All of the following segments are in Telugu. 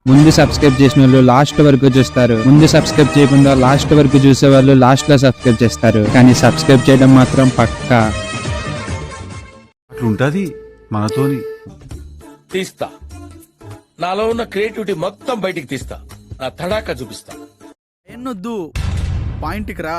ముందు సబ్స్క్రైబ్ చేసిన వాళ్ళు లాస్ట్ వరకు చూస్తారు, ముందు సబ్స్క్రైబ్ చేయకుండా లాస్ట్ వరకు చూసే వాళ్ళు లాస్ట్ లో సబ్స్క్రైబ్ చేస్తారు, కానీ సబ్స్క్రైబ్ చేయడం మాత్రం పక్కా. అట్లుంటది మనతోని. తీస్తా, నాలో ఉన్న క్రియేటివిటీ మొత్తం బయటికి తీస్తా, నా తడాకా చూపిస్తా. ఎన్నొద్దు, పాయింట్కి రా.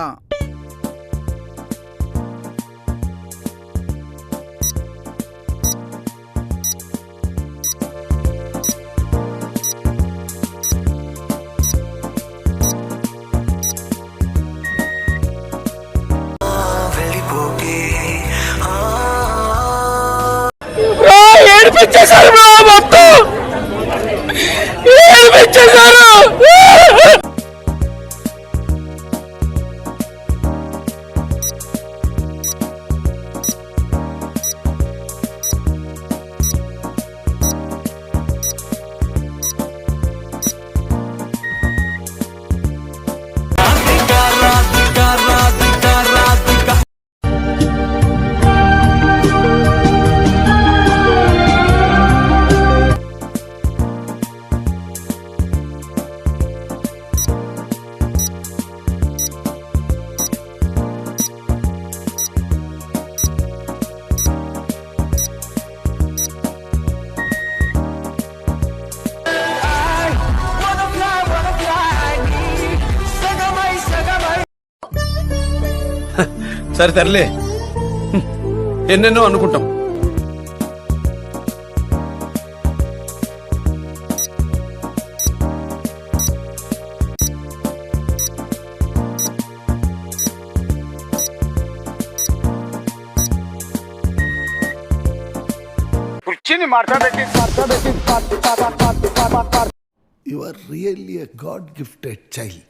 ఏడిపించేశారు మొత్తం, ఏడిపించేశారు. సరే తరలే, ఎన్నెన్నో అనుకుంటాం. You are really a God-gifted child.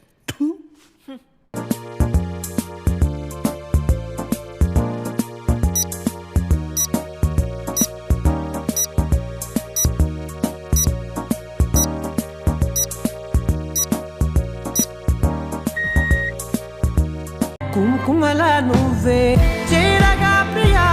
కుంకుమల నువ్వే చేరగా ప్రియా.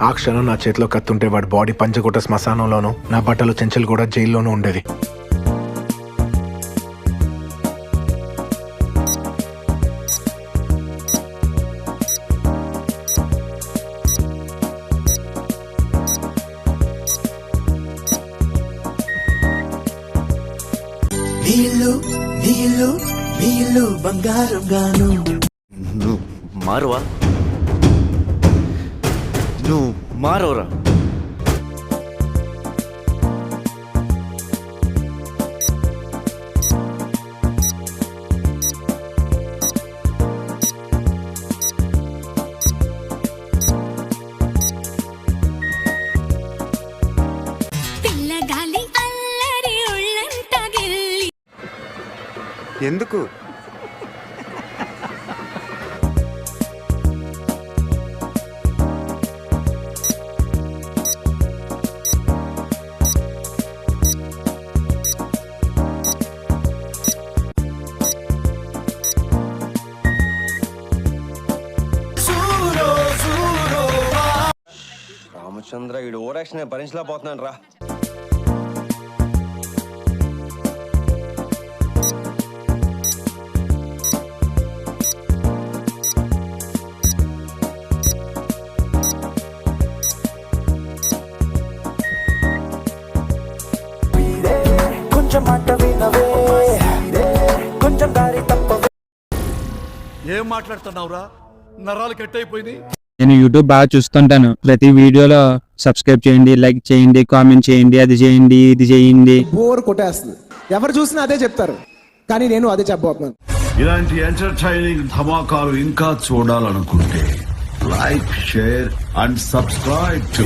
ఆ క్షణం నా చేతిలో కత్తుంటే వాడి బాడీ పంచకోట శ్మశానంలోనూ, నా బట్టలు చెంచలు కూడా జైల్లోనూ ఉండేది. నీళ్ళు నీళ్ళు నీళ్ళు బంగారం గాను. నువ్వు మారువా, నువ్వు మారవరా. ఎందుకు రామచంద్ర, ఈడు ఓవరాక్షన్ భరించలేకపోతున్నాను రా. ఏం మాట్లాడుతున్నావురా, నరాలు కట్ అయిపోయింది. నేను యూట్యూబ్ బాగా చూస్తుంటాను, ప్రతి వీడియోలో సబ్స్క్రైబ్ చేయండి, లైక్ చేయండి, కామెంట్ చేయండి, అది చేయండి, ఇది చేయండి. బోర్ కొట్టేస్తుంది, ఎవరు చూసినా అదే చెప్తారు, కానీ నేను అదే చెప్పబోతున్నాను. ఇలాంటి ఎంటర్టైనింగ్ ధమాకాలు ఇంకా చూడాలనుకుంటే like, share and subscribe to